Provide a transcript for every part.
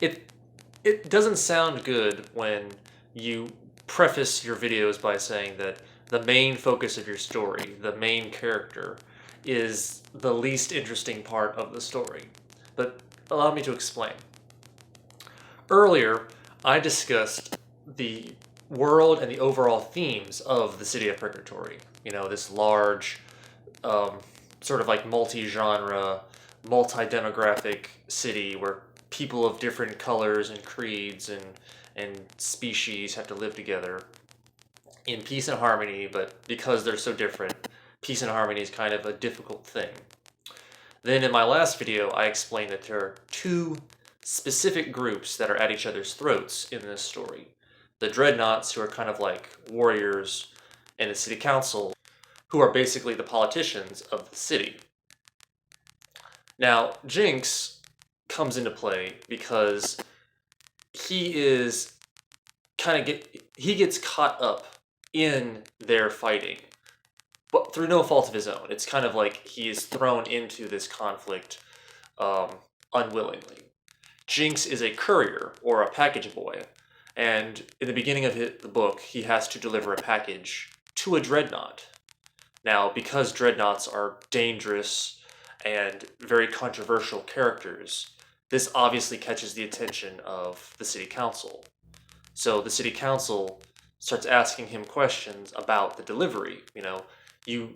it it doesn't sound good when you preface your videos by saying that the main focus of your story, the main character, is the least interesting part of the story. But allow me to explain. Earlier, I discussed the world and the overall themes of the City of Purgatory. You know, this large, um, sort of like multi-genre, multi-demographic city where people of different colors and creeds and species have to live together in peace and harmony, but because they're so different, peace and harmony is kind of a difficult thing. Then in my last video, I explained that there are two specific groups that are at each other's throats in this story. The Dreadnoughts, who are kind of like warriors, and the City Council, who are basically the politicians of the city. Now, Jinx comes into play because he is he gets caught up in their fighting, but through no fault of his own. It's kind of like he is thrown into this conflict um, unwillingly. Jinx is a courier or a package boy, and in the beginning of the book, he has to deliver a package to a dreadnought. Now, because dreadnoughts are dangerous and very controversial characters, this obviously catches the attention of the city council. So the city council starts asking him questions about the delivery. You know, you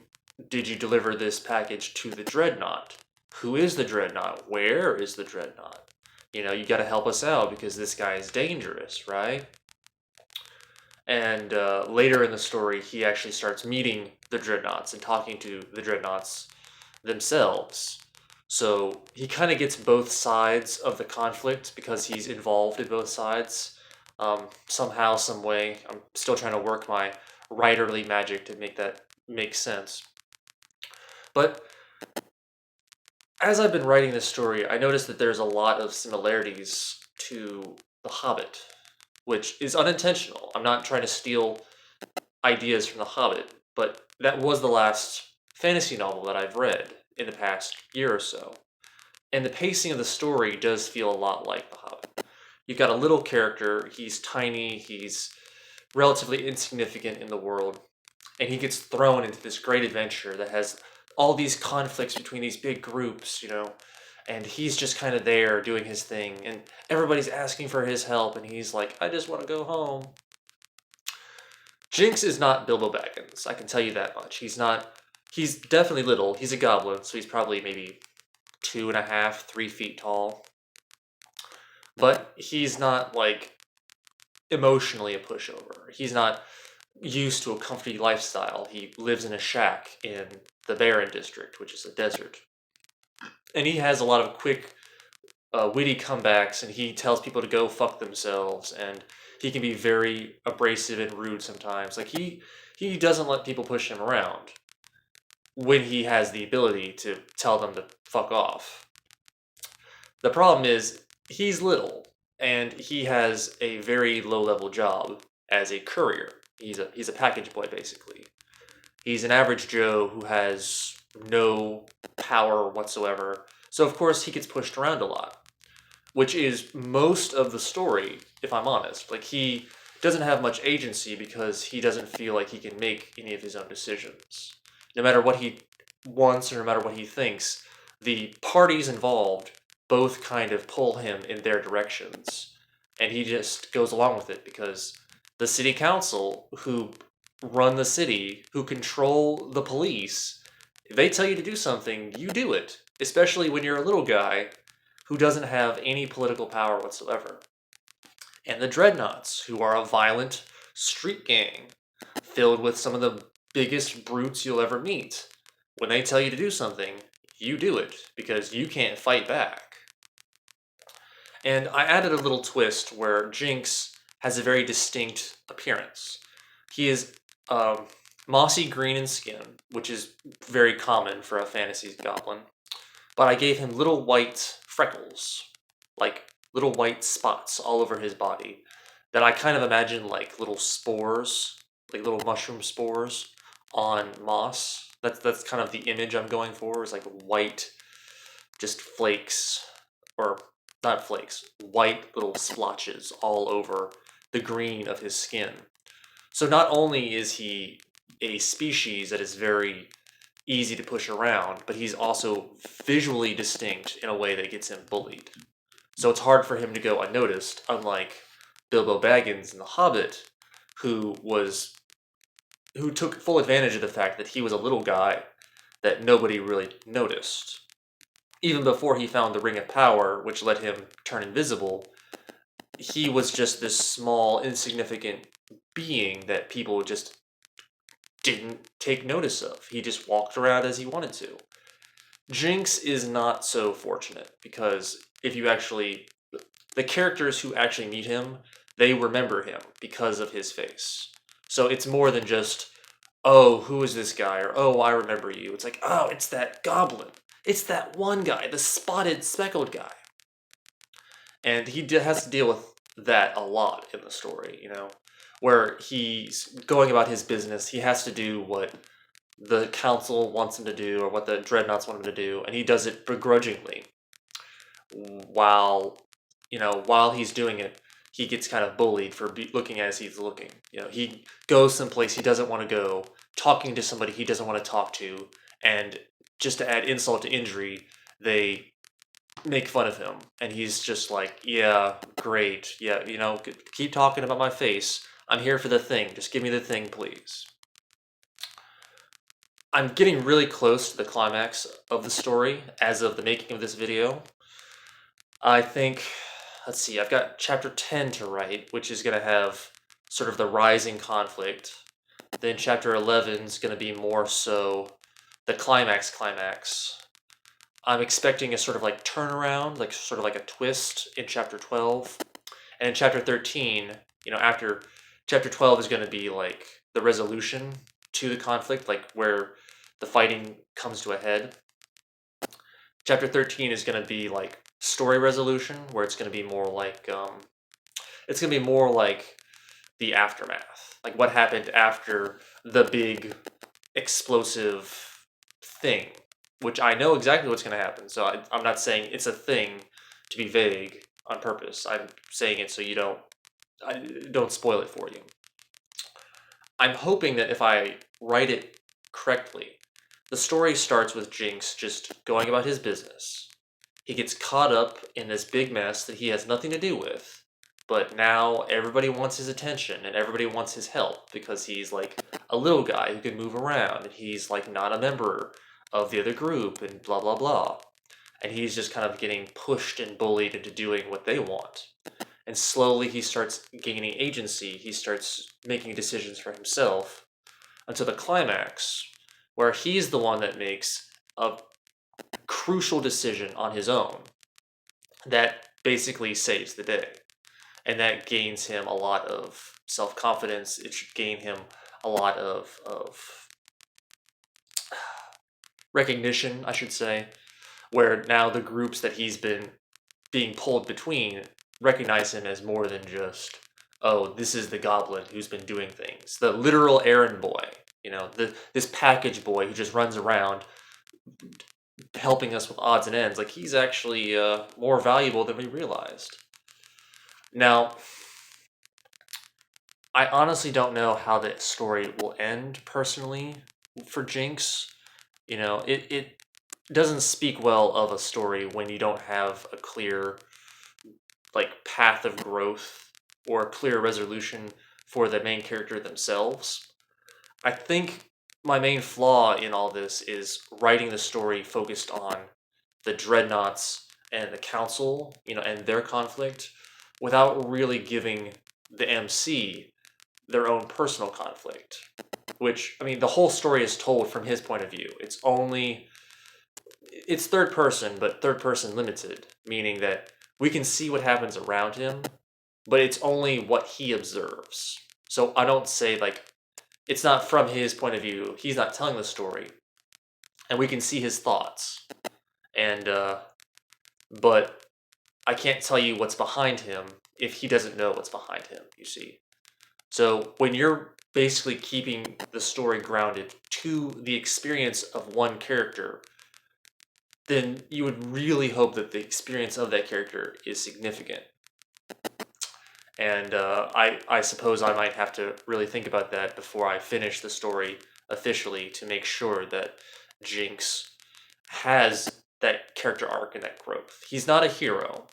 did you deliver this package to the dreadnought? Who is the dreadnought? Where is the dreadnought? You know, you got to help us out because this guy is dangerous, right? And later in the story, he actually starts meeting the dreadnoughts and talking to the dreadnoughts themselves. So he kind of gets both sides of the conflict because he's involved in both sides. Somehow, some way, I'm still trying to work my writerly magic to make that make sense. But as I've been writing this story, I noticed that there's a lot of similarities to The Hobbit, which is unintentional. I'm not trying to steal ideas from The Hobbit, but that was the last fantasy novel that I've read in the past year or so. And the pacing of the story does feel a lot like The Hobbit. You've got a little character, he's tiny, he's relatively insignificant in the world, and he gets thrown into this great adventure that has all these conflicts between these big groups, you know, and he's just kind of there doing his thing, and everybody's asking for his help, and he's like, I just want to go home. Jinx is not Bilbo Baggins, I can tell you that much. He's definitely little. He's a goblin, so he's probably maybe 2.5, 3 feet tall. But he's not, like, emotionally a pushover. He's not used to a comfy lifestyle. He lives in a shack in the Barren District, which is a desert. And he has a lot of quick, witty comebacks, and he tells people to go fuck themselves, and he can be very abrasive and rude sometimes. Like, he doesn't let people push him around when he has the ability to tell them to fuck off. The problem is, he's little, and he has a very low-level job as a courier. He's a package boy, basically. He's an average Joe who has no power whatsoever. So, of course, he gets pushed around a lot, which is most of the story, if I'm honest. Like, he doesn't have much agency because he doesn't feel like he can make any of his own decisions. No matter what he wants or no matter what he thinks, the parties involved both kind of pull him in their directions. And he just goes along with it because the city council, who run the city, who control the police, if they tell you to do something, you do it. Especially when you're a little guy who doesn't have any political power whatsoever. And the Dreadnoughts, who are a violent street gang filled with some of the biggest brutes you'll ever meet. When they tell you to do something, you do it because you can't fight back. And I added a little twist where Jinx has a very distinct appearance. He is mossy green in skin, which is very common for a fantasy goblin. But I gave him little white freckles, like little white spots all over his body that I kind of imagine like little spores, like little mushroom spores on moss. That's kind of the image I'm going for, is like white, just flakes, or not flakes, white little splotches all over the green of his skin. So not only is he a species that is very easy to push around, but he's also visually distinct in a way that gets him bullied. So it's hard for him to go unnoticed, unlike Bilbo Baggins in The Hobbit, who took full advantage of the fact that he was a little guy that nobody really noticed. Even before he found the Ring of Power, which let him turn invisible, he was just this small, insignificant being that people just didn't take notice of. He just walked around as he wanted to. Jinx is not so fortunate because if you actually, the characters who actually meet him, they remember him because of his face. So it's more than just, oh, who is this guy? Or, oh, I remember you. It's like, oh, it's that goblin. It's that one guy, the spotted, speckled guy. And he has to deal with that a lot in the story, where he's going about his business. He has to do what the council wants him to do or what the dreadnoughts want him to do, and he does it begrudgingly. While he's doing it, he gets kind of bullied for looking as he's looking. He goes someplace he doesn't want to go, talking to somebody he doesn't want to talk to, and just to add insult to injury, they make fun of him, and he's just like, yeah, great, yeah, keep talking about my face. I'm here for the thing. Just give me the thing, please. I'm getting really close to the climax of the story as of the making of this video. I think, let's see, I've got chapter 10 to write, which is going to have sort of the rising conflict. Then chapter 11 is going to be more so the climax. I'm expecting a sort of like turnaround, like sort of like a twist in chapter 12. And in chapter 13, after chapter 12 is going to be like the resolution to the conflict, like where the fighting comes to a head. Chapter 13 is going to be like story resolution, where it's going to be more like the aftermath, like what happened after the big explosive thing, which I know exactly what's going to happen. So I'm not saying it's a thing to be vague on purpose. I'm saying it so I don't spoil it for you. I'm hoping that if I write it correctly, the story starts with Jinx just going about his business. He gets caught up in this big mess that he has nothing to do with, but now everybody wants his attention and everybody wants his help because he's like a little guy who can move around and he's like not a member of the other group and blah blah blah. And he's just kind of getting pushed and bullied into doing what they want. And slowly he starts gaining agency. He starts making decisions for himself until the climax, where he's the one that makes a crucial decision on his own that basically saves the day. And that gains him a lot of self-confidence. It should gain him a lot of recognition, I should say, where now the groups that he's been being pulled between recognize him as more than just, oh, this is the goblin who's been doing things. The literal errand boy, this package boy who just runs around helping us with odds and ends. Like, he's actually more valuable than we realized. Now, I honestly don't know how the story will end, personally, for Jinx. It doesn't speak well of a story when you don't have a clear path of growth or a clear resolution for the main character themselves. I think my main flaw in all this is writing the story focused on the dreadnoughts and the council, and their conflict, without really giving the MC their own personal conflict. Which, I mean, the whole story is told from his point of view. It's third person, but third person limited, meaning that we can see what happens around him, but it's only what he observes. So I don't say, it's not from his point of view. He's not telling the story. And we can see his thoughts. And, but I can't tell you what's behind him if he doesn't know what's behind him, you see. So when you're basically keeping the story grounded to the experience of one character, then you would really hope that the experience of that character is significant. And I suppose I might have to really think about that before I finish the story officially to make sure that Jinx has that character arc and that growth. He's not a hero,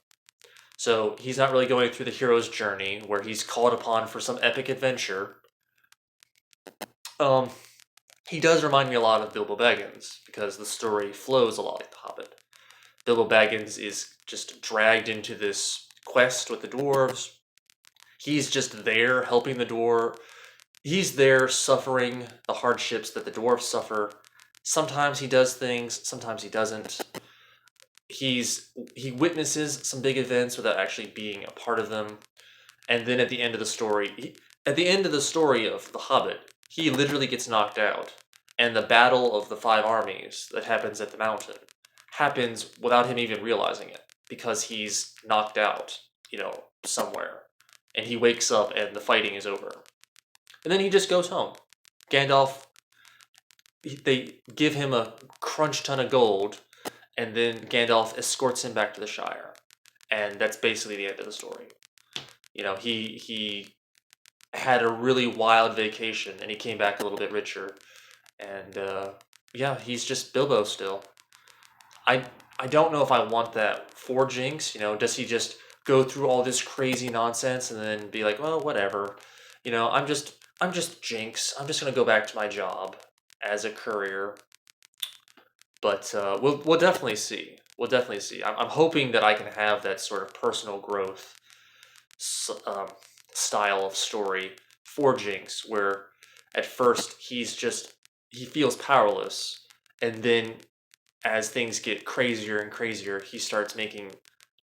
so he's not really going through the hero's journey where he's called upon for some epic adventure. Um, he does remind me a lot of Bilbo Baggins because the story flows a lot like The Hobbit. Bilbo Baggins is just dragged into this quest with the dwarves. He's just there helping the dwarf. He's there suffering the hardships that the dwarves suffer. Sometimes he does things, sometimes he doesn't. He witnesses some big events without actually being a part of them. And then at the end of the story, at the end of the story of The Hobbit, he literally gets knocked out. And the battle of the five armies that happens at the mountain happens without him even realizing it because he's knocked out, somewhere. And he wakes up and the fighting is over. And then he just goes home. Gandalf, they give him a crunch ton of gold, and then Gandalf escorts him back to the Shire. And that's basically the end of the story. He had a really wild vacation, and he came back a little bit richer. And yeah, he's just Bilbo still. I I don't know if I want that for Jinx. Does he just go through all this crazy nonsense and then be like, well, whatever. I'm just Jinx. I'm just gonna go back to my job as a courier. But we'll definitely see. We'll definitely see. I'm hoping that I can have that sort of personal growth um, style of story for Jinx, where at first he feels powerless, and then as things get crazier and crazier, he starts making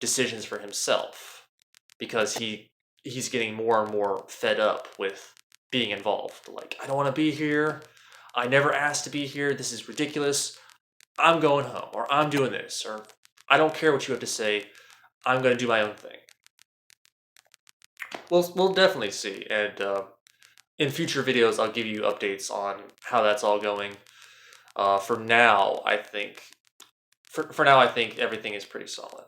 decisions for himself because he's getting more and more fed up with being involved. Like, I don't want to be here. I never asked to be here. This is ridiculous. I'm going home, or I'm doing this, or I don't care what you have to say. I'm going to do my own thing. We'll definitely see, and in future videos, I'll give you updates on how that's all going. For now, I think everything is pretty solid.